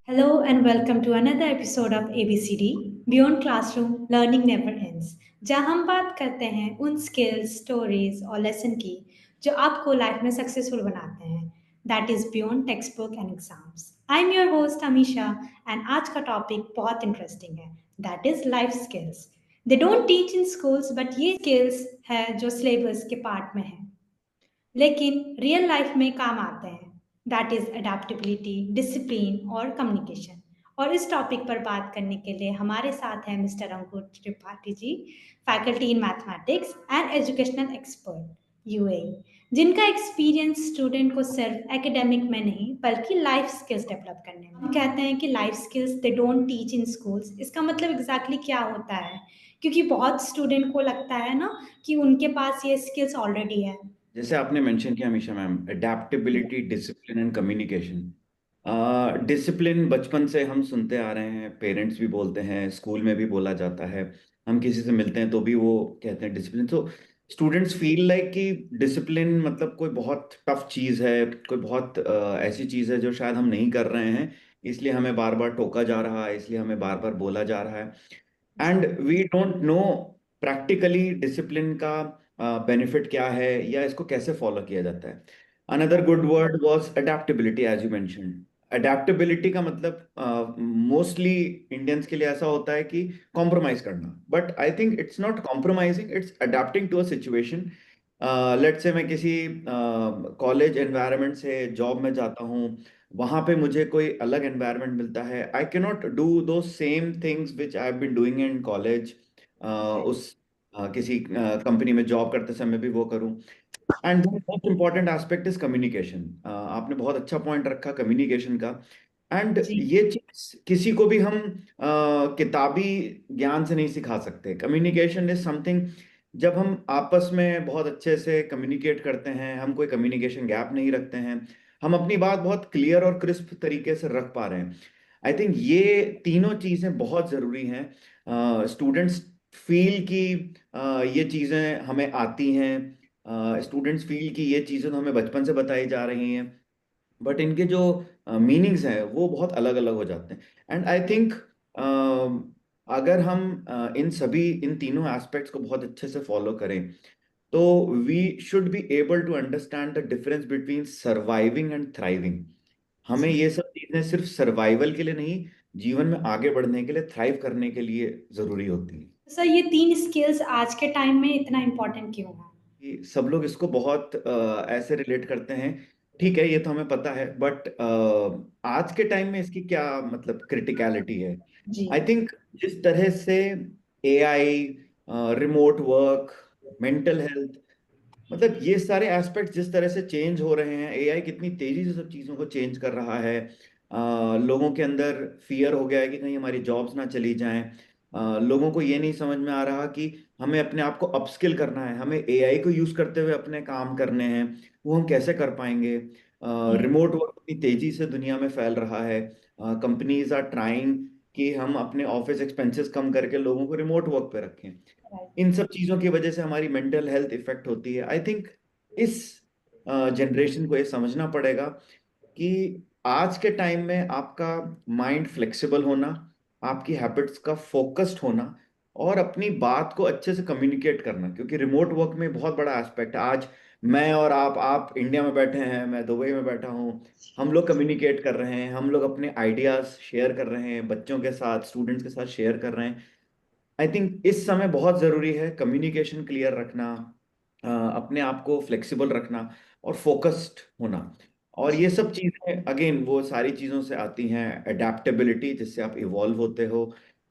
Hello and welcome to another episode of ABCD Beyond Classroom Learning Never Ends जहाँ हम बात करते हैं उन स्किल्स, स्टोरीज और लेसन की जो आपको लाइफ में सक्सेसफुल बनाते हैं that is beyond text book and exams. I am your host Amisha and आज का टॉपिक बहुत इंटरेस्टिंग है that is life skills. They don't teach in schools but ये स्किल्स है जो सिलेबस के पार्ट में है लेकिन रियल लाइफ में काम आते हैं दैट इज अडेप्टेबिलिटी डिसिप्लिन और कम्युनिकेशन। और इस टॉपिक पर बात करने के लिए हमारे साथ हैं mister Ankur Tripathi ji, faculty in mathematics and educational expert UAE, जिनका एक्सपीरियंस स्टूडेंट को सिर्फ एकेडमिक में नहीं बल्कि लाइफ स्किल्स डेवलप करने में। हम कहते हैं कि life skills they don't teach in schools, इसका मतलब एग्जैक्टली क्या होता है? क्योंकि बहुत स्टूडेंट को लगता है ना कि उनके पास ये स्किल्स ऑलरेडी है। जैसे आपने मेंशन किया हमेशा ma'am, adaptability, discipline and communication. Discipline बचपन से हम सुनते आ रहे हैं, पेरेंट्स भी बोलते हैं, स्कूल में भी बोला जाता है। हम किसी से मिलते हैं तो भी वो कहते हैं डिसिप्लिन। तो स्टूडेंट्स फील लाइक कि डिसिप्लिन मतलब कोई बहुत टफ चीज़ है, कोई बहुत ऐसी चीज़ है जो शायद हम नहीं कर रहे हैं, इसलिए हमें बार बार टोका जा रहा है, इसलिए हमें बार बार बोला जा रहा है। And we don't know practically discipline का बेनिफिट क्या है या इसको कैसे फॉलो किया जाता है। Another good word was adaptability, as you mentioned. Adaptability का मतलब मोस्टली इंडियंस के लिए ऐसा होता है कि कॉम्प्रोमाइज करना, but I think it's not compromising, it's adapting to a situation. Let's say मैं किसी कॉलेज एनवायरनमेंट से जॉब में जाता हूँ, वहां पे मुझे कोई अलग एनवायरनमेंट मिलता है। I can not do those same things which I have been doing in college, उस किसी कंपनी में जॉब करते समय भी वो करूं। And the most important aspect is communication. आपने बहुत अच्छा पॉइंट रखा कम्युनिकेशन का। एंड जी। ये चीज किसी को भी हम किताबी ज्ञान से नहीं सिखा सकते। कम्युनिकेशन इज समथिंग, जब हम आपस में बहुत अच्छे से कम्युनिकेट करते हैं, हम कोई कम्युनिकेशन गैप नहीं रखते हैं, हम अपनी बात बहुत क्लियर और क्रिस्प तरीके से रख पा रहे हैं। आई थिंक ये तीनों चीजें बहुत जरूरी हैं। स्टूडेंट्स फील कि ये चीजें हमें आती हैं, स्टूडेंट्स फील कि ये चीजें तो हमें बचपन से बताई जा रही हैं, बट इनके जो मीनिंग्स हैं वो बहुत अलग अलग हो जाते हैं। एंड आई थिंक अगर हम इन तीनों एस्पेक्ट्स को बहुत अच्छे से फॉलो करें तो we should be able to understand the difference between surviving and thriving. हमें ये सब चीजें सिर्फ सर्वाइवल के लिए नहीं, जीवन में आगे बढ़ने के लिए, थ्राइव करने के लिए जरूरी होती हैं। सर ये तीन स्किल्स आज के टाइम में इतना इम्पोर्टेंट क्यों है? कि सब लोग इसको बहुत ऐसे रिलेट करते हैं। ठीक है, ये तो हमें पता है, बट आज के टाइम में इसकी क्या मतलब क्रिटिकलिटी है। जी। आई थिंक जिस तरह से AI, remote work, mental health, मतलब ये सारे एस्पेक्ट जिस तरह से चेंज हो रहे हैं, एआई कितनी तेजी से सब चीज़ों को चेंज कर रहा है। लोगों के अंदर फियर हो गया है कि कहीं हमारी जॉब्स ना चली जाएं। लोगों को ये नहीं समझ में आ रहा कि हमें अपने आप को अपस्किल करना है, हमें एआई को यूज करते हुए अपने काम करने हैं, वो हम कैसे कर पाएंगे। रिमोट वर्क इतनी तेजी से दुनिया में फैल रहा है, कंपनीज आर ट्राइंग कि हम अपने ऑफिस एक्सपेंसेस कम करके लोगों को रिमोट वर्क पे रखें। इन सब चीजों की वजह से हमारी मेंटल हेल्थ इफेक्ट होती है। आई थिंक इस जनरेशन को ये समझना पड़ेगा कि आज के टाइम में आपका माइंड फ्लेक्सिबल होना, आपकी हैबिट्स का फोकस्ड होना और अपनी बात को अच्छे से कम्युनिकेट करना, क्योंकि रिमोट वर्क में बहुत बड़ा एस्पेक्ट है। आज मैं और आप इंडिया में बैठे हैं, मैं दुबई में बैठा हूँ, हम लोग कम्युनिकेट कर रहे हैं, हम लोग अपने आइडियाज शेयर कर रहे हैं, बच्चों के साथ, स्टूडेंट्स के साथ शेयर कर रहे हैं। आई थिंक इस समय बहुत जरूरी है कम्युनिकेशन क्लियर रखना, अपने आप को फ्लेक्सिबल रखना और फोकस्ड होना। और ये सब चीजें अगेन वो सारी चीजों से आती हैं। अडेप्टेबिलिटी, जिससे आप इवॉल्व होते हो,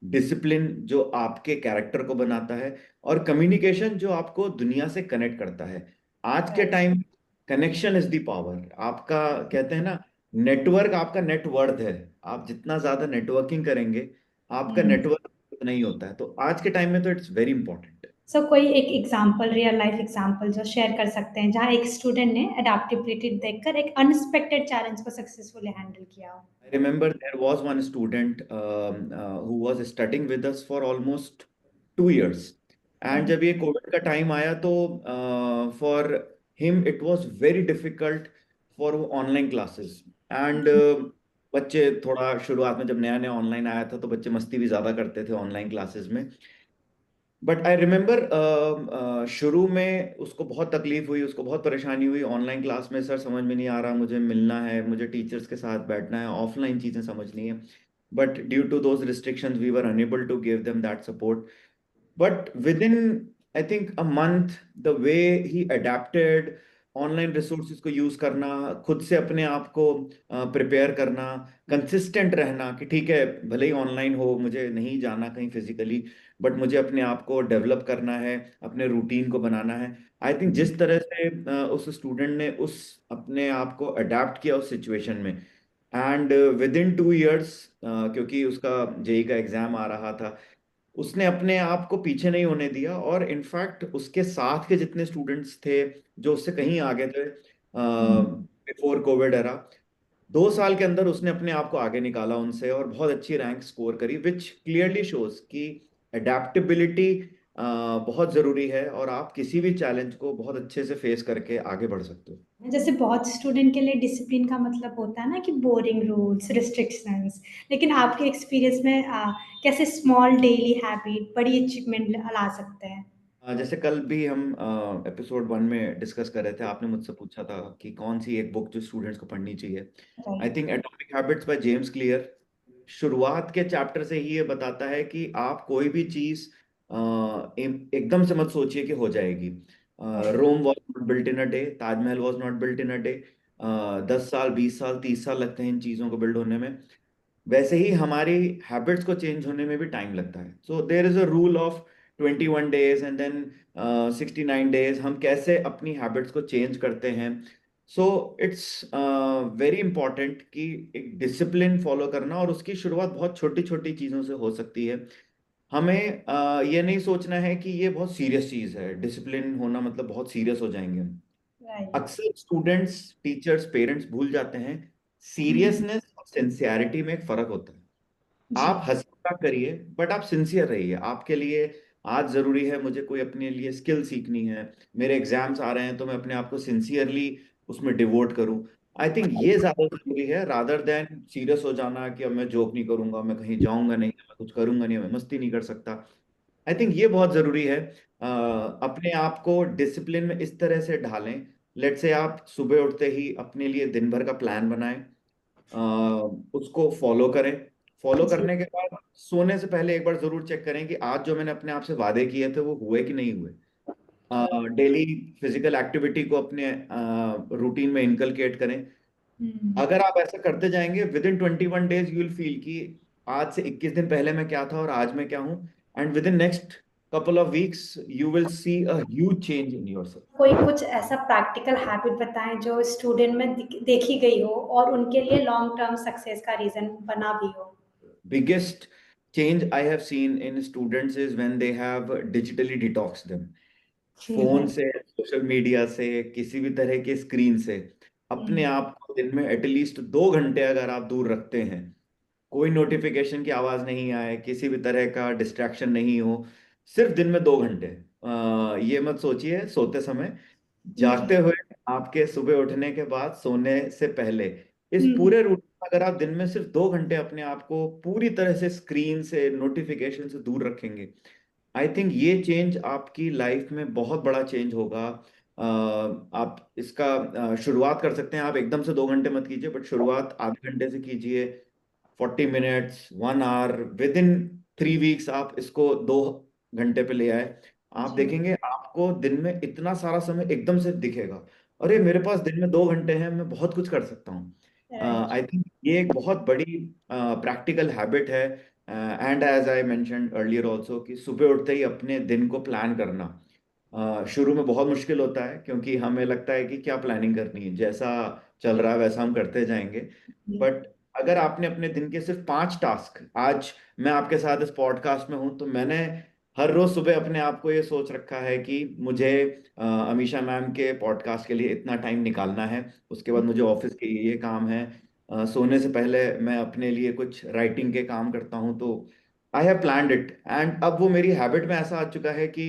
डिसिप्लिन जो आपके कैरेक्टर को बनाता है, और कम्युनिकेशन जो आपको दुनिया से कनेक्ट करता है। आज के time connection is the power. आपका कहते हैं ना, नेटवर्क आपका नेटवर्थ है। आप जितना ज्यादा नेटवर्किंग करेंगे, आपका नेटवर्क नहीं होता है। तो आज के टाइम में तो इट्स वेरी इंपॉर्टेंट। सर कोई एक एग्जांपल, रियल लाइफ एग्जांपल जो शेयर कर सकते हैं जहाँ एक स्टूडेंट ने अडेप्टेबिलिटी देखकर एक अनएक्सपेक्टेड चैलेंज को सक्सेसफुली हैंडल किया हो? I remember there was one student who was studying with us for almost 2 years. And जब ये कोविड का टाइम आया तो for him it was very difficult for online classes. And बच्चे थोड़ा शुरुआत में जब नया नया ऑनलाइन आया था तो बच्चे मस्ती भी ज्यादा करते थे ऑनलाइन क्लासेस में। बट आई रिमेम्बर शुरू में उसको बहुत तकलीफ हुई, उसको बहुत परेशानी हुई ऑनलाइन क्लास में, सर समझ में नहीं आ रहा, मुझे मिलना है, मुझे टीचर्स के साथ बैठना है, ऑफलाइन चीजें समझनी है। But due to those restrictions we were unable to give them that support. But within, I think, a month, the way he adapted online resources को यूज करना, खुद से अपने आप को प्रिपेयर करना, कंसिस्टेंट रहना कि ठीक है भले ही ऑनलाइन हो, मुझे नहीं जाना कहीं फिजिकली, बट मुझे अपने आप को डेवलप करना है, अपने रूटीन को बनाना है। आई थिंक जिस तरह से उस स्टूडेंट ने उस अपने आप को अडेप्ट किया उस सिचुएशन में, एंड विद इन 2 इयर्स, क्योंकि उसका जेई का एग्जाम आ रहा था, उसने अपने आप को पीछे नहीं होने दिया, और इनफैक्ट उसके साथ के जितने स्टूडेंट्स थे जो उससे कहीं आगे थे बिफोर कोविड एरा, 2 साल के अंदर उसने अपने आप को आगे निकाला उनसे और बहुत अच्छी रैंक स्कोर करी, विच क्लियरली शोज कि अडेप्टेबिलिटी बहुत जरूरी है, और आप किसी भी चैलेंज को बहुत अच्छे से फेस करके आगे बढ़ सकते हो। जैसे बहुत स्टूडेंट के लिए डिसिप्लिन का मतलब होता है ना कि बोरिंग रूल्स रिस्ट्रिक्शंस, लेकिन आपके एक्सपीरियंस में कैसे स्मॉल डेली हैबिट बड़ी अचीवमेंट ला सकते हैं? जैसे कल भी हम एपिसोड 1 में डिस्कस कर रहे थे, आपने मुझसे पूछा था कि कौन सी एक बुक जो स्टूडेंट्स को पढ़नी चाहिए। I right. Think atomic habits by James Clear शुरुआत के चैप्टर से ही ये बताता है कि आप कोई भी चीज एकदम से मत सोचिए कि हो जाएगी। Rome was not built in a day, Taj Mahal was not built in a day. 10 साल, 20 साल, 30 साल लगते हैं इन चीजों को बिल्ड होने में। वैसे ही हमारी हैबिट्स को चेंज होने में भी टाइम लगता है। So there is a rule of 21 days and then 69 days, हम कैसे अपनी हैबिट्स को चेंज करते हैं। सो इट्स वेरी इंपॉर्टेंट कि एक डिसिप्लिन फॉलो करना, और उसकी शुरुआत बहुत छोटी छोटी चीज़ों से हो सकती है। हमें ये नहीं सोचना है कि ये बहुत सीरियस चीज़ है, डिसिप्लिन होना मतलब बहुत सीरियस हो जाएंगे हम। राइट। अक्सर स्टूडेंट्स, टीचर्स, पेरेंट्स भूल जाते हैं सीरियसनेस और सिंसियरिटी में एक फर्क होता है। जी। आप हंसी मजाक करिए बट आप सिंसियर रहिए। आपके लिए आज जरूरी है, मुझे कोई अपने लिए स्किल सीखनी है, मेरे एग्जाम्स आ रहे हैं, तो मैं अपने आप को सिंसियरली उसमें डिवोट करूं। आई थिंक ये ज्यादा जरूरी है रादर देन सीरियस हो जाना कि अब मैं जोक नहीं करूंगा, मैं कहीं जाऊंगा नहीं, मैं कुछ करूंगा नहीं, मैं मस्ती नहीं कर सकता। आई थिंक ये बहुत जरूरी है। अपने आप को डिसिप्लिन में इस तरह से ढालें। लेट्स से आप सुबह उठते ही अपने लिए दिन भर का प्लान बनाएं, उसको फॉलो करें। फॉलो जी। करने के बाद सोने से पहले एक बार जरूर चेक करें कि आज जो मैंने अपने आप से वादे किए थे वो हुए कि नहीं हुए। डेली फिजिकल एक्टिविटी को अपने रूटीन में इनकलकेट करें। हम्म। अगर आप ऐसा करते जाएंगे with in 21 days you will feel कि आज से 21 दिन पहले मैं क्या था और आज मैं क्या हूँ। And with in next couple of weeks you will see a huge change in yourself. कोई कुछ ऐसा प्रैक्टिकल हैबिट बताएं जो स्टूडेंट में देखी गई हो और उनके लिए लॉन्ग टर्म सक्सेस का रीजन बना भी हो? Biggest change I have seen in students is when they have digitally detoxed them. Phone right. से, सोशल मीडिया से, किसी भी तरह के स्क्रीन से अपने आप को दिन में एटलीस्ट 2 घंटे अगर आप दूर रखते हैं, कोई नोटिफिकेशन की आवाज नहीं आए, किसी भी तरह का डिस्ट्रैक्शन नहीं हो, सिर्फ दिन में 2 घंटे। ये मत सोचिए सोते समय, जी। जागते हुए, आपके सुबह उठने के बाद, सोने से पहले, इस हम्म। पूरे रूटीन में अगर आप दिन में सिर्फ 2 घंटे अपने आप को पूरी तरह से स्क्रीन से, नोटिफिकेशन से दूर रखेंगे, आई थिंक ये चेंज आपकी लाइफ में बहुत बड़ा चेंज होगा। आप इसका शुरुआत कर सकते हैं। आप एकदम से 2 घंटे मत कीजिए, बट शुरुआत आधे घंटे से कीजिए, 40 minutes, 1 hour, within 3 weeks आप इसको 2 घंटे पे ले आए। आप जी। देखेंगे आपको दिन में इतना सारा समय एकदम से दिखेगा, अरे मेरे पास दिन में 2 घंटे हैं, मैं बहुत कुछ कर सकता हूँ। राइट। आई थिंक ये एक बहुत बड़ी प्रैक्टिकल हैबिट है। And as I mentioned earlier also कि सुबह उठते ही अपने दिन को प्लान करना शुरू में बहुत मुश्किल होता है, क्योंकि हमें लगता है कि क्या प्लानिंग करनी है, जैसा चल रहा है वैसा हम करते जाएंगे। बट अगर आपने अपने दिन के सिर्फ 5 टास्क, आज मैं आपके साथ इस पॉडकास्ट में हूं तो मैंने हर रोज सुबह अपने आप को ये सोच रखा है कि मुझे अमीषा मैम के पॉडकास्ट के लिए इतना टाइम निकालना है, उसके बाद मुझे ऑफिस के ये काम है, सोने से पहले मैं अपने लिए कुछ राइटिंग के काम करता हूँ। तो I have planned it, and अब वो मेरी हैबिट में ऐसा आ चुका है कि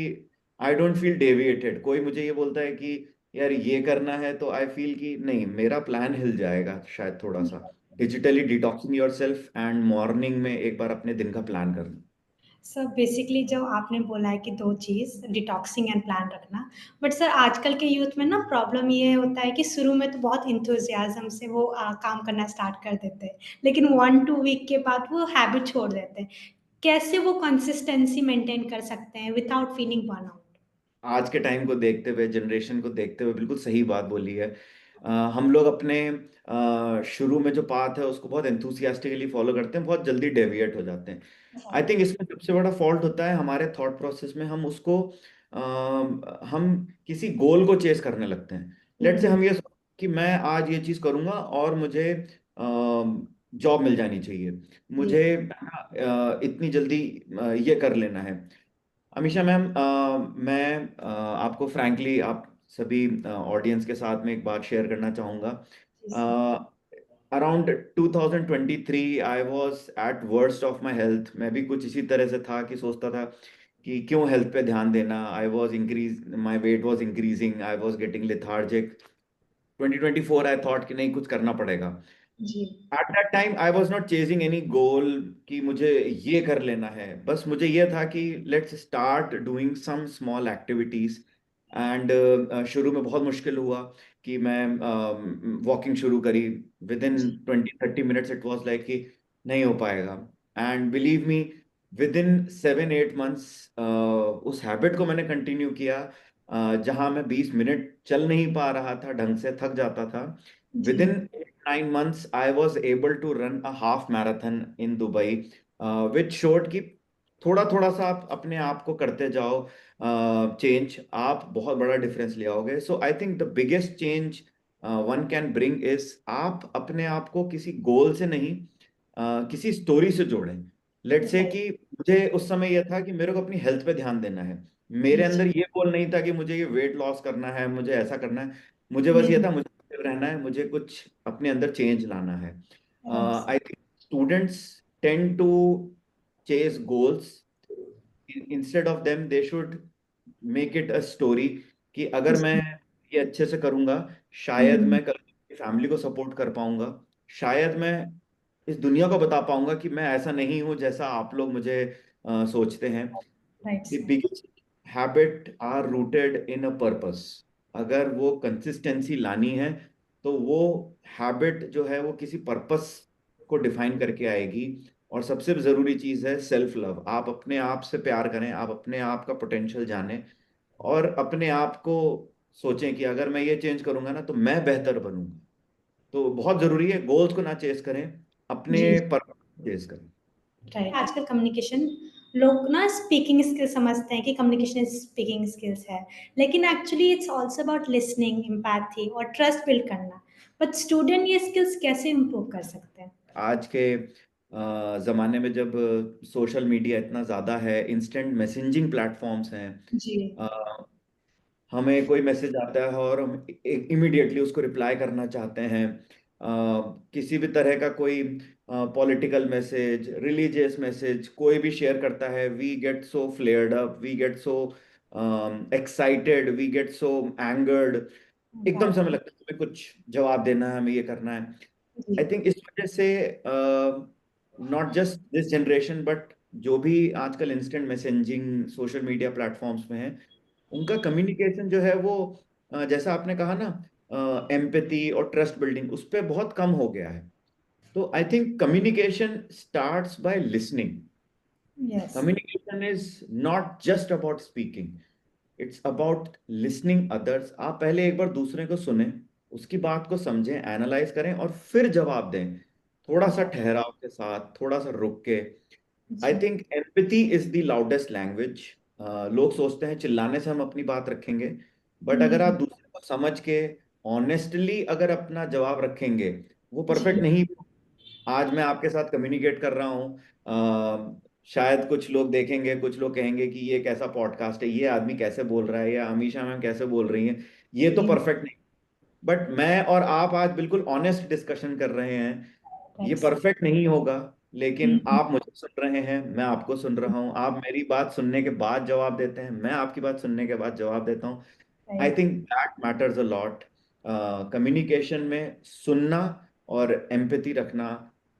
आई डोंट फील डेविएटेड। कोई मुझे ये बोलता है कि यार ये करना है, तो आई फील कि नहीं, मेरा प्लान हिल जाएगा शायद थोड़ा सा, digitally detoxing yourself and morning में एक बार अपने दिन का प्लान करना। सर बेसिकली जो आपने बोला है कि 2 चीज़ डिटॉक्सिंग एंड प्लान रखना, बट सर आजकल के यूथ में ना प्रॉब्लम ये होता है कि शुरू में तो बहुत एंथुसियाज़्म से वो काम करना स्टार्ट कर देते हैं, लेकिन 1-2 वीक के बाद वो हैबिट छोड़ देते हैं। कैसे वो कंसिस्टेंसी मेंटेन कर सकते हैं विदाउट फीलिंग बर्नआउट? आज के टाइम को देखते हुए, जनरेशन को देखते हुए बिल्कुल सही बात बोली है। हम लोग अपने शुरू में जो पाथ है उसको बहुत एंथुसियास्टिकली फॉलो करते हैं, बहुत जल्दी डेविएट हो जाते हैं। आई थिंक इसमें सबसे बड़ा फॉल्ट होता है हमारे थॉट प्रोसेस में। हम उसको हम किसी गोल को चेस करने लगते हैं। लेट से जी, हम ये सोचते हैं कि मैं आज ये चीज करूंगा और मुझे जॉब मिल जानी चाहिए, जी, मुझे इतनी जल्दी ये कर लेना है। अमीषा मैम, मैं आपको फ्रैंकली आप सभी ऑडियंस के साथ में एक बात शेयर करना चाहूँगा। जी, sir. Around 2023 I was at worst of my health. मैं भी कुछ इसी तरह से था कि सोचता था कि क्यों हेल्थ पे ध्यान देना। I was increase my weight was increasing, I was getting lethargic. 2024 I thought कि नहीं, कुछ करना पड़ेगा। जी, at that time I was not chasing any goal कि मुझे ये कर लेना है। बस मुझे ये था कि let's start doing some small activities. And शुरू में बहुत मुश्किल हुआ कि मैं वॉकिंग शुरू करी। विद इन जी, 20-30 मिनट्स इट वॉज लाइक कि नहीं हो पाएगा। And believe me, within 7-8 months उस हैबिट को मैंने कंटिन्यू किया। जहां मैं 20 मिनट चल नहीं पा रहा था, ढंग से थक जाता था, जी, within 8-9 months I was able to run a half marathon in Dubai, which showed कि थोड़ा थोड़ा सा आप अपने आप को करते जाओ चेंज, आप बहुत बड़ा डिफरेंस ले आओगे। So I think the biggest change one can bring is आप अपने आप को किसी गोल से नहीं, किसी स्टोरी से जोड़ें। लेट से राइट, कि मुझे उस समय यह था कि मेरे को अपनी हेल्थ पे ध्यान देना है। मेरे जी, अंदर ये गोल नहीं था कि मुझे ये वेट लॉस करना है, मुझे ऐसा करना है। मुझे बस ये हुँ, था मुझे active रहना है, मुझे कुछ अपने अंदर चेंज लाना है। Right, I think students tend to chase goals. Instead of them they should make it a story कि अगर मैं जी, ये अच्छे से करूंगा, शायद हुँ, मैं कल फैमिली को सपोर्ट कर पाऊंगा। शायद मैं इस दुनिया को बता पाऊंगा कि मैं ऐसा नहीं हूं जैसा आप लोग मुझे सोचते हैं। Right The sir, biggest habit are rooted in a purpose। अगर वो कंसिस्टेंसी लानी है तो वो हैबिट जो है वो किसी पर्पस को डिफाइन करके आएगी। और सबसे जरूरी चीज है सेल्फ लव। आप अपने आप से प्यार करें, आप अपने आप का पोटेंशियल जानें, और अपने आप को सोचें कि अगर मैं ये चेंज करूंगा ना तो मैं बेहतर बनूंगा। तो बहुत जरूरी है गोल्स को ना चेस करें, अपने जी, पर्पस चेस करें। राइट। आजकल कम्युनिकेशन लोग ना स्पीकिंग स्किल समझते हैं कि कम्युनिकेशन स्पीकिंग स्किल्स है, लेकिन actually it's also about listening, empathy और ट्रस्ट बिल्ड करना। बट स्टूडेंट ये स्किल्स कैसे इम्प्रूव कर सकते हैं? आज के ज़माने में जब सोशल मीडिया इतना ज़्यादा है, इंस्टेंट मैसेजिंग प्लेटफॉर्म्स हैं, जी, अ, हमें कोई मैसेज आता है और हम इमीडिएटली उसको रिप्लाई करना चाहते हैं। किसी भी तरह का कोई पॉलिटिकल मैसेज, रिलीजियस मैसेज कोई भी शेयर करता है, we get so flared up, we get so excited, we get so angered. एकदम से हमें एग्जैक्टली, लगता है हमें कुछ जवाब देना है, हमें ये करना है। जी, आई थिंक इस वजह से not just this generation but जो भी आजकल instant messaging social media platforms में है, उनका कम्युनिकेशन जो है वो जैसा आपने कहा ना, एम्पैथी और ट्रस्ट बिल्डिंग उस पर बहुत कम हो गया है। तो I think communication starts by listening. Yes, communication is not just about speaking, it's about listening others. आप पहले एक बार दूसरे को सुने, उसकी बात को समझें, एनालाइज करें और फिर जवाब दें, थोड़ा सा ठहराव के साथ, थोड़ा सा रुक के। आई जी, think empathy is the loudest language. लोग सोचते हैं चिल्लाने से हम अपनी बात रखेंगे, बट अगर आप हुँ, दूसरे को समझ के ऑनेस्टली अगर अपना जवाब रखेंगे, वो परफेक्ट जी, नहीं। आज मैं आपके साथ कम्युनिकेट कर रहा हूँ, शायद कुछ लोग देखेंगे, कुछ लोग कहेंगे कि ये कैसा पॉडकास्ट है, ये आदमी कैसे बोल रहा है, या अमीषा मैम कैसे बोल रही हैं, ये तो जी, परफेक्ट नहीं। बट मैं और आप आज बिल्कुल ऑनेस्ट डिस्कशन कर रहे हैं। ये राइट सर, परफेक्ट नहीं होगा, लेकिन हुँ, आप मुझे सुन रहे हैं, मैं आपको सुन रहा हूँ, आप मेरी बात सुनने के बाद जवाब देते हैं, मैं आपकी बात सुनने के बाद जवाब देता हूँ। I right, think that matters a lot. Communication में सुनना और एम्पैथी रखना,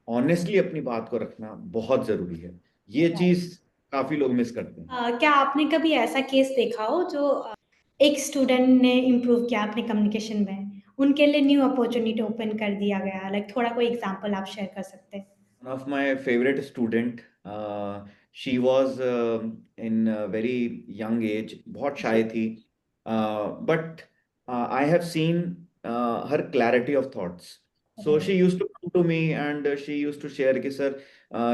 ऑनेस्टली अपनी बात को रखना बहुत जरूरी है। ये Right. चीज काफी लोग मिस करते हैं। क्या आपने कभी ऐसा केस देखा हो जो एक स्टूडेंट ने इम्प्रूव किया अपने कम्युनिकेशन में, उनके लिए न्यू अपॉर्चुनिटी ओपन कर दिया गया, लाइक थोड़ा कोई एग्जांपल आप शेयर कर सकते हैं? One of my favorite student, she was in a very young age, बहुत जी। shy थी, but I have seen her clarity of thoughts. So she right. used to come to me and she used to share कि sir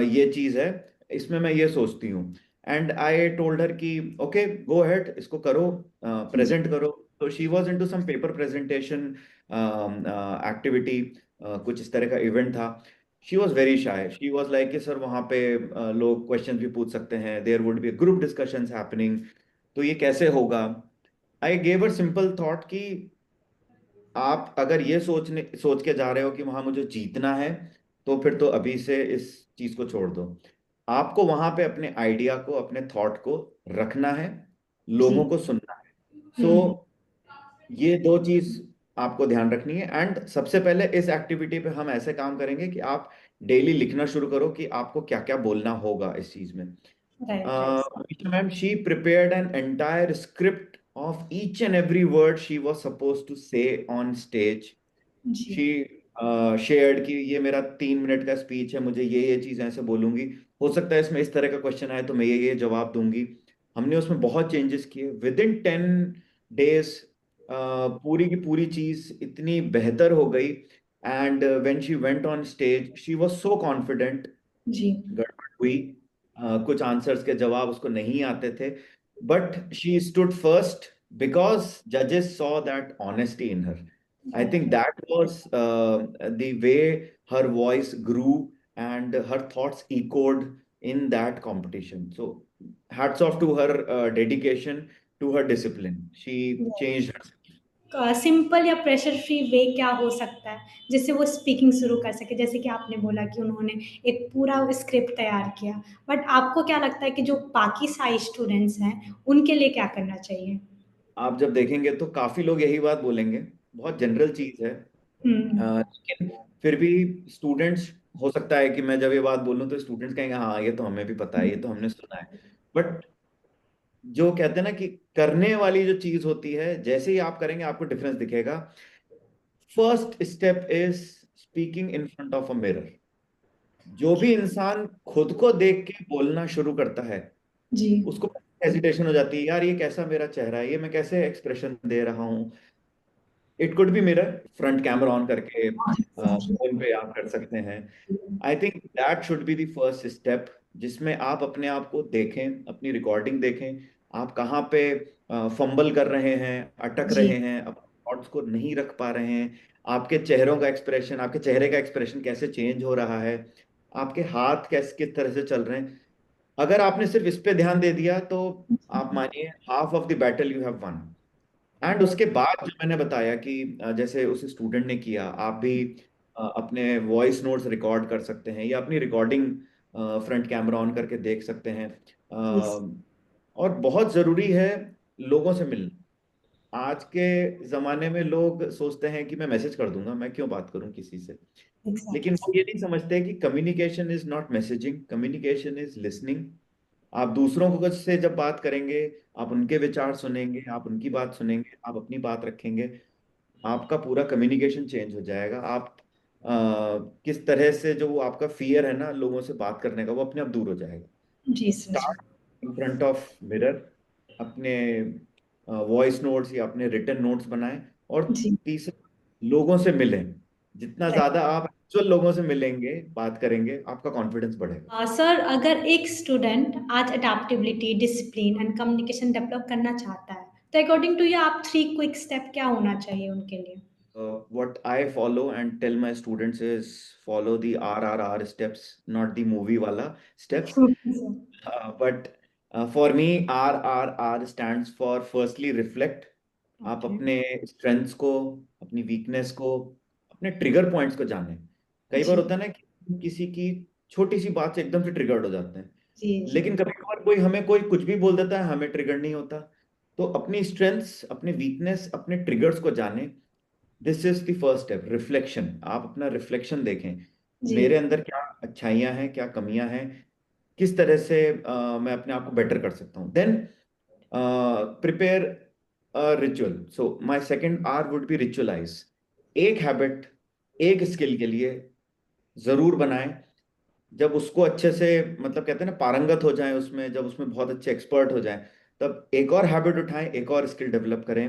ये चीज़ है, इसमें मैं ये सोचती हूँ। And I told her कि okay, go ahead, इसको करो, जी। present करो। So she was into some paper presentation activity, कुछ इस तरह का इवेंट था। She was very shy, she was like कि सर वहाँ पे लोग क्वेश्चन भी पूछ सकते हैं, there would be group discussions happening, तो ये कैसे होगा। I gave a simple thought कि आप अगर ये सोच के जा रहे हो कि वहां मुझे जीतना है, तो फिर तो अभी से इस चीज को छोड़ दो। आपको वहां पे अपने आइडिया को, अपने थॉट को रखना है, जी। लोगों को सुनना है। सो हम्म। ये दो चीज आपको ध्यान रखनी है। एंड सबसे पहले इस एक्टिविटी पे हम ऐसे काम करेंगे कि आप डेली लिखना शुरू करो कि आपको क्या क्या बोलना होगा इस चीज में। Right. Right. Ma'am, she prepared an entire script of each and every word she was supposed to say on stage. जी। शी शेयर्ड कि ये मेरा 3 मिनट का स्पीच है, मुझे ये चीज़ ऐसे बोलूंगी, हो सकता है इसमें इस तरह का क्वेश्चन आए तो मैं ये जवाब दूंगी। हमने उसमें बहुत चेंजेस किए विद इन 10 डेज। पूरी की पूरी चीज़ इतनी बेहतर हो गई। And when she went on stage she was so confident. जी। गड़बड़ हुई, कुछ आंसर्स के जवाब उसको नहीं आते थे, but she stood first because जजेस saw that honesty in her. I right. think that was the way her voice grew and her thoughts echoed in that competition. So, hats off to her dedication, to her discipline. She changed her. Simple या pressure free way क्या हो सकता है जिससे वो speaking शुरू कर सके? जैसे कि आपने बोला कि उन्होंने एक पूरा स्क्रिप्ट तैयार किया, बट आपको क्या लगता है कि जो बाकी सारे स्टूडेंट्स हैं उनके लिए क्या करना चाहिए? आप जब देखेंगे तो काफी लोग यही बात बोलेंगे, बहुत जनरल चीज है। हम्म। लेकिन फिर भी स्टूडेंट्स, हो सकता है कि मैं जब ये बात बोलूं तो स्टूडेंट्स कहेंगे हाँ ये तो हमें भी पता है, ये तो हमने सुना है। बट जो कहते हैं ना कि करने वाली जो चीज होती है, जैसे ही आप करेंगे आपको डिफरेंस दिखेगा। First step is speaking in front of a mirror. जो भी इंसान खुद को देख के बोलना शुरू करता है, जी। उसको हेजिटेशन हो जाती है, यार ये कैसा मेरा चेहरा है, ये मैं कैसे एक्सप्रेशन दे रहा हूँ। It could be mirror, front camera on करके फोन पे आप कर सकते हैं। I think that should be the first step, जिसमें आप अपने आप को देखें, अपनी रिकॉर्डिंग देखें, आप कहाँ पे फंबल कर रहे हैं, अटक जी। रहे हैं, अपने थॉट्स को नहीं रख पा रहे हैं, आपके चेहरों का एक्सप्रेशन, आपके चेहरे का एक्सप्रेशन कैसे चेंज हो रहा है, आपके हाथ कैसे किस तरह से चल रहे हैं। अगर आपने सिर्फ इस पे ध्यान दे दिया तो आप मानिए half of the battle you have one. And right. उसके बाद जो मैंने बताया कि जैसे उस स्टूडेंट ने किया, आप भी अपने वॉइस नोट्स रिकॉर्ड कर सकते हैं या अपनी रिकॉर्डिंग फ्रंट कैमरा ऑन करके देख सकते हैं। और बहुत ज़रूरी है लोगों से मिलना। आज के ज़माने में लोग सोचते हैं कि मैं मैसेज कर दूंगा, मैं क्यों बात करूं किसी से। लेकिन एग्जैक्टली। वो ये नहीं समझते कि communication is not messaging, communication is listening. आप दूसरों को से जब बात करेंगे, आप उनके विचार सुनेंगे, आप उनकी बात सुनेंगे, आप अपनी बात रखेंगे, आपका पूरा कम्युनिकेशन चेंज हो जाएगा। आप किस तरह से जो वो आपका फियर है ना लोगों से बात करने का, वो अपने आप दूर हो जाएगा। जी सर जी। Start in front of mirror, अपने वॉइस नोट्स या अपने रिटन नोट्स बनाएं। और जी। तीसरा, लोगों से मिलें। जितना ज्यादा आप एक्चुअल लोगों से मिलेंगे, बात करेंगे, आपका कॉन्फिडेंस बढ़ेगा। सर, अगर एक स्टूडेंट आज adaptability, discipline and communication develop करना चाहता है, तो अकॉर्डिंग टू यू आप 3 क्विक स्टेप क्या होना चाहिए उनके लिए? What I follow and tell my students is follow the RRR steps, not the movie wala steps. Okay sir. But for me, RRR stands for firstly reflect. आप okay. अपने strengths को, अपनी weakness को, अपने ट्रिगर पॉइंट्स को जानें। कई बार जी। होता है ना कि हम किसी की छोटी सी बात से एकदम से ट्रिगर्ड हो जाते हैं। जी। जी। लेकिन कभी कभार कोई कुछ भी बोल देता है, हमें ट्रिगर नहीं होता। तो अपनी स्ट्रेंथ्स, अपने वीकनेस, अपने ट्रिगर्स को जानें। This is the first step, reflection. आप अपना रिफ्लेक्शन देखें, जी। मेरे अंदर क्या अच्छाइयाँ हैं, क्या कमियां हैं, किस तरह से मैं अपने आप को बेटर कर सकता हूँ। Then prepare ritual. So my second R would be ritualize. एक हैबिट, एक स्किल के लिए जरूर बनाएं। जब उसको अच्छे से, मतलब कहते हैं ना, पारंगत हो जाए उसमें, जब उसमें बहुत अच्छे एक्सपर्ट हो जाएं, तब एक और हैबिट उठाएं, एक और स्किल डेवलप करें।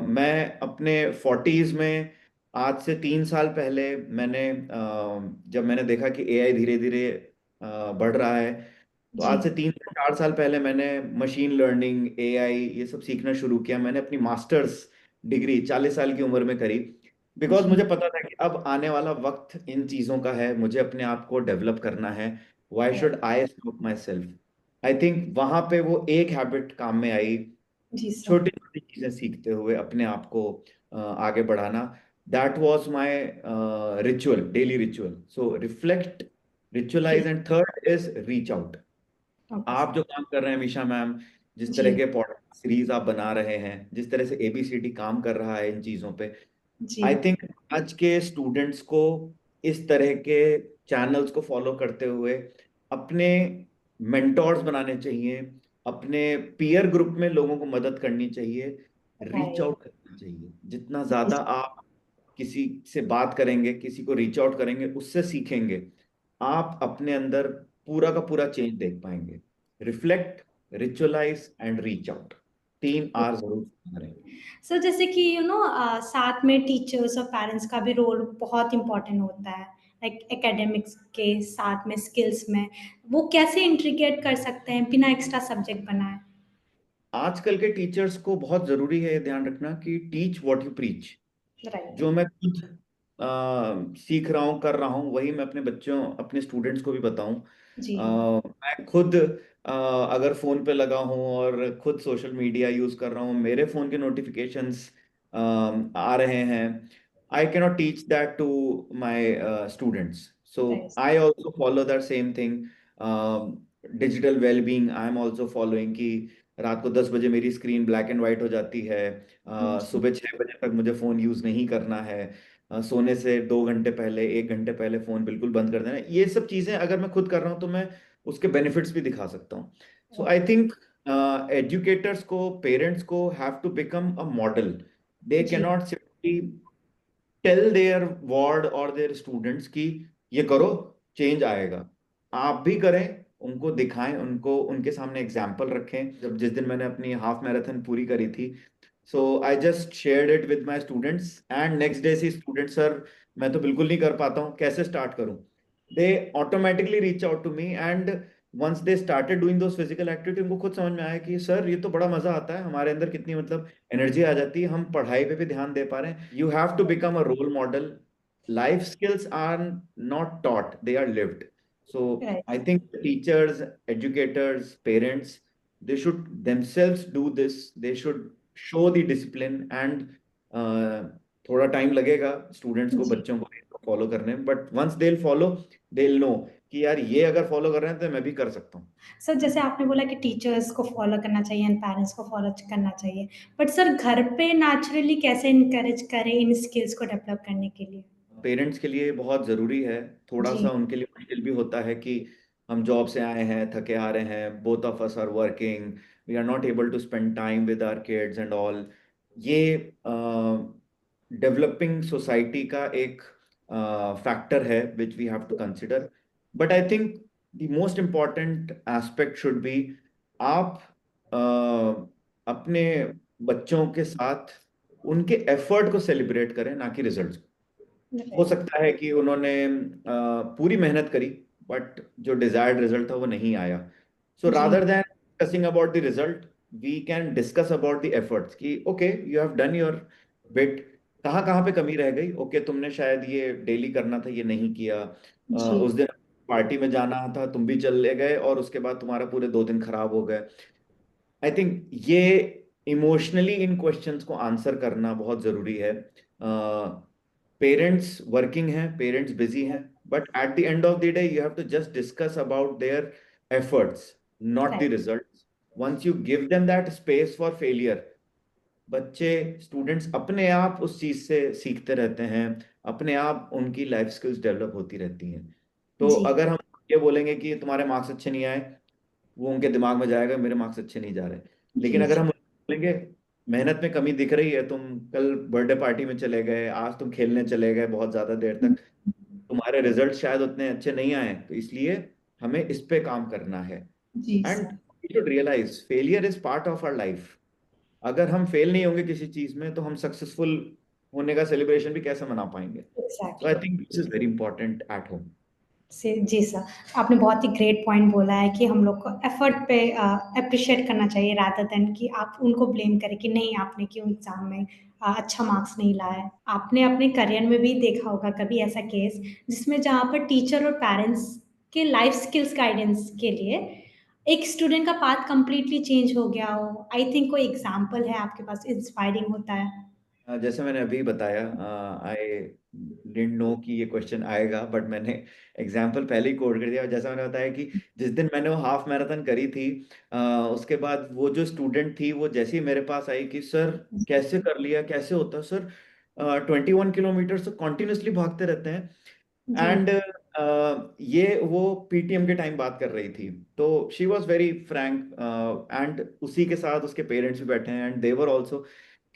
मैं अपने 40s में, आज से 3 साल पहले, मैंने जब मैंने देखा कि एआई धीरे धीरे बढ़ रहा है, तो जी। आज से 3 से 4 साल पहले मैंने मशीन लर्निंग, एआई, ये सब सीखना शुरू किया। मैंने अपनी मास्टर्स डिग्री 40 साल की उम्र में करी, बिकॉज जी। मुझे पता था कि अब आने वाला वक्त इन चीज़ों का है, मुझे अपने आप को डेवलप करना है। Why right. Should I stop माई सेल्फ। आई थिंक वहां पे वो एक हैबिट काम में आई, जी सर। छोटी छोटी चीजें सीखते हुए अपने आप को आगे बढ़ाना। That was my ritual, daily ritual. So reflect, जी। Ritualize, and third is reach out. Okay आप सर। जो काम कर रहे हैं विशा मैम, जिस तरह जी। के पॉडकास्ट सीरीज आप बना रहे हैं, जिस तरह से एबीसीडी काम कर रहा है इन चीजों पे, जी। आई थिंक आज के स्टूडेंट्स को इस तरह के चैनल्स को फॉलो करते हुए अपने मेंटोर्स बनाने चाहिए, अपने पीयर ग्रुप में लोगों को मदद करनी चाहिए, रीच राइट। आउट करना चाहिए। जितना जी ज्यादा सर। आप किसी से बात करेंगे, किसी को रीच आउट करेंगे, उससे सीखेंगे, आप अपने अंदर पूरा का पूरा चेंज देख पाएंगे। Reflect, ritualize and reach out, 3 R जरूर करें। सो जैसे कि साथ में टीचर्स और पेरेंट्स का भी रोल बहुत इम्पोर्टेंट होता है, लाइक एकेडमिक्स के साथ में स्किल्स में वो कैसे इंट्रीग्रेट कर सकते हैं बिना एक्स्ट्रा सब्जेक्ट बनाए? आजकल के टीचर्स को बहुत जरूरी है ये ध्यान रखना कि teach what you preach. Right. जो मैं खुद सीख रहा हूँ, कर रहा हूँ, वही मैं अपने बच्चों, अपने स्टूडेंट्स को भी बताऊं। जी। मैं खुद अगर फोन पे लगा हूँ और खुद सोशल मीडिया यूज कर रहा हूँ, मेरे फोन के नोटिफिकेशंस आ रहे हैं, I cannot teach that to my students. So right. I also follow that same thing. Digital wellbeing I am also following, कि रात को 10 बजे मेरी स्क्रीन ब्लैक एंड वाइट हो जाती है, जी। सुबह 6 बजे तक मुझे फोन यूज नहीं करना है, सोने से 2 घंटे पहले, 1 घंटे पहले फोन बिल्कुल बंद कर देना। ये सब चीजें अगर मैं खुद कर रहा हूँ तो मैं उसके बेनिफिट्स भी दिखा सकता हूँ। सो आई थिंक एजुकेटर्स को, पेरेंट्स को have to become a model. They जी। Cannot simply tell their ward और देयर स्टूडेंट्स कि ये करो, चेंज आएगा। आप भी करें, उनको दिखाएं, उनको उनके सामने एग्जाम्पल रखें। जब जिस दिन मैंने अपनी हाफ मैराथन पूरी करी थी, so I just shared it with my students, and next day से स्टूडेंट, सर मैं तो बिल्कुल नहीं कर पाता हूँ, कैसे स्टार्ट करूँ? They automatically reach out to me, and once they started doing those physical activity, उनको खुद समझ में आया कि सर ये तो बड़ा मजा आता है, हमारे अंदर कितनी, मतलब एनर्जी आ जाती है, हम पढ़ाई पे भी ध्यान दे पा रहे हैं। You have to become a role model. Life skills are not taught, they are lived. So right. I think teachers, educators, parents, they should themselves do this. They should show the discipline, and थोड़ा time लगेगा students को, जी। बच्चों को follow करने में, but once they follow, they know कि यार ये अगर फॉलो कर रहे हैं तो मैं भी कर सकता हूँ। सर जैसे आपने बोला कि टीचर्स को फॉलो करना चाहिए एंड पेरेंट्स को फॉलो करना चाहिए, बट सर घर पे नेचुरली कैसे इनकरेज करें इन स्किल्स को डेवलप करने के लिए? पेरेंट्स के लिए बहुत ज़रूरी है। थोड़ा सा जी। उनके लिए मुश्किल भी होता है कि हम जॉब से आए हैं, थके आ रहे हैं, both of us are working, we are not able to spend time with our kids and all. ये डेवलपिंग सोसाइटी का एक फैक्टर है which we have to consider. But I think the most important aspect should be, आप अपने बच्चों के साथ उनके एफर्ट को सेलिब्रेट करें, ना कि रिजल्ट्स। हो राइट। सकता है कि उन्होंने पूरी मेहनत करी, बट जो डिजायर्ड रिजल्ट था वो नहीं आया। सो जी। Rather than discussing about the result, we can discuss about the efforts, कि okay you have done your bit, कहाँ कहाँ पे कमी रह गई, ओके तुमने शायद ये डेली करना था, ये नहीं किया, जी। उस दिन पार्टी में जाना था, तुम भी चले गए, और उसके बाद तुम्हारा पूरे 2 दिन खराब हो गए। आई थिंक ये इमोशनली इन क्वेश्चंस को आंसर करना बहुत जरूरी है। पेरेंट्स वर्किंग हैं, पेरेंट्स बिजी हैं, but at the end of the day you have to just discuss about their efforts, not the right. Results. Once you give them that space for failure, बच्चे students अपने आप उस चीज से सीखते रहते हैं, अपने आप उनकी लाइफ स्किल्स डेवलप होती रहती हैं। तो जी, अगर हम ये बोलेंगे कि तुम्हारे मार्क्स अच्छे नहीं आए, वो उनके दिमाग में जाएगा मेरे मार्क्स अच्छे नहीं जा रहे। लेकिन जी, अगर जी, हम बोलेंगे मेहनत में कमी दिख रही है, तुम कल बर्थडे पार्टी में चले गए, आज तुम खेलने चले गए बहुत ज्यादा देर तक, तुम्हारे रिजल्ट शायद उतने अच्छे नहीं आए, तो इसलिए हमें इस पे काम करना है। जी and sir, you should realise failure is part of our life. अगर हम फेल नहीं होंगे किसी चीज में, तो हम सक्सेसफुल होने का सेलिब्रेशन भी कैसे मना पाएंगे? तो आई exactly. Think this is very important at home. से जी सर, आपने बहुत ही ग्रेट पॉइंट बोला है कि हम लोग को एफर्ट पे अप्रिशिएट करना चाहिए रादर देन कि आप उनको ब्लेम करें कि नहीं आपने क्यों एग्जाम में अच्छा मार्क्स नहीं लाया है। आपने अपने करियर में भी देखा होगा कभी ऐसा केस जिसमें जहाँ पर टीचर और पेरेंट्स के लाइफ स्किल्स गाइडेंस के लिए एक स्टूडेंट का पाथ कंप्लीटली चेंज हो गया हो। आई थिंक कोई एग्जाम्पल है आपके पास इंस्पायरिंग होता है। जैसे मैंने अभी बताया, आई डिडंट नो कि ये क्वेश्चन आएगा, बट मैंने एग्जाम्पल पहले ही कोड कर दिया। जैसा मैंने बताया कि जिस दिन मैंने वो हाफ मैराथन करी थी, उसके बाद वो जो स्टूडेंट थी वो जैसे ही मेरे पास आई कि सर कैसे कर लिया, कैसे होता है सर, 21 किलोमीटर तो कॉन्टिन्यूसली भागते रहते हैं। जी, एंड ये वो पीटीएम के टाइम बात कर रही थी। तो she was very Frank, and उसी के साथ उसके पेरेंट्स भी बैठे हैं एंड दे वर ऑल्सो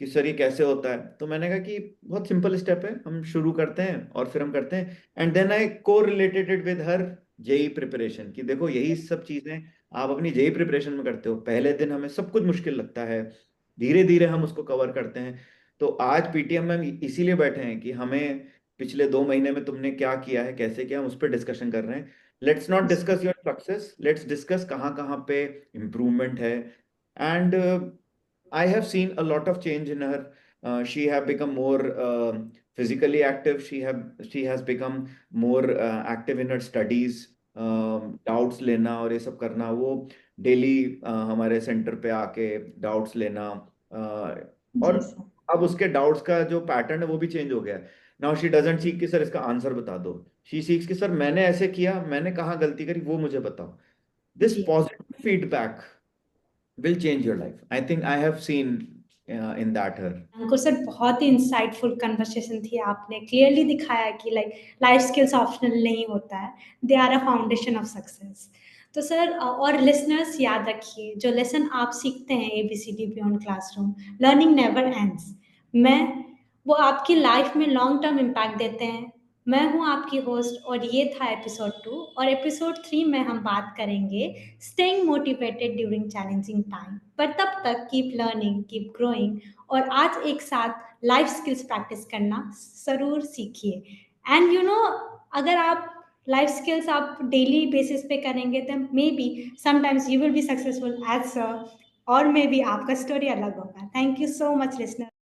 कि सर ये कैसे होता है। तो मैंने कहा कि बहुत सिंपल स्टेप है, हम शुरू करते हैं और फिर हम करते हैं। And then I correlated it with her JEE preparation, कि देखो यही सब चीजें आप अपनी जेई प्रिपरेशन में करते हो। पहले दिन हमें सब कुछ मुश्किल लगता है, धीरे धीरे हम उसको कवर करते हैं। तो आज पीटीएम में हम इसीलिए बैठे हैं कि हमें पिछले 2 महीने में तुमने क्या किया है, कैसे किया, हम उस पर डिस्कशन कर रहे हैं। Let's not discuss your success, let's discuss कहाँ कहाँ पे इम्प्रूवमेंट है। And I have seen a lot of change in her. She have become more physically active. She has become more active in her studies. Doubts लेना और ये सब करना, वो डेली हमारे सेंटर पे आके डाउट्स लेना। और जी सर, अब उसके डाउट्स का जो पैटर्न है वो भी चेंज हो गया है। नाउ शी डजंट सीक कि सर इसका आंसर बता दो, शी सीक्स कि सर मैंने ऐसे किया, मैंने कहाँ गलती करी वो मुझे बताओ। दिस जी। Positive feedback will change your life. I think I have seen in that her. Ankur sir, बहुत ही इंसाइटफुल कन्वर्सेशन थी। आपने क्लियरली दिखाया कि लाइक लाइफ स्किल्स ऑप्शनल नहीं होता है, they are a foundation of success. तो सर और लिसनर्स याद रखिए, जो लेसन आप सीखते हैं ABCD beyond classroom, learning never ends. मैं वो आपकी लाइफ में लॉन्ग टर्म इम्पैक्ट देते हैं। मैं हूँ आपकी होस्ट और ये था एपिसोड 2। और एपिसोड 3 में हम बात करेंगे staying motivated during challenging time. पर तब तक कीप लर्निंग, कीप ग्रोइंग, और आज एक साथ लाइफ स्किल्स प्रैक्टिस करना ज़रूर सीखिए। एंड यू नो, अगर आप लाइफ स्किल्स आप डेली बेसिस पे करेंगे तो maybe sometimes you will be successful as, और मे बी आपका स्टोरी अलग होगा। Thank you so much listener.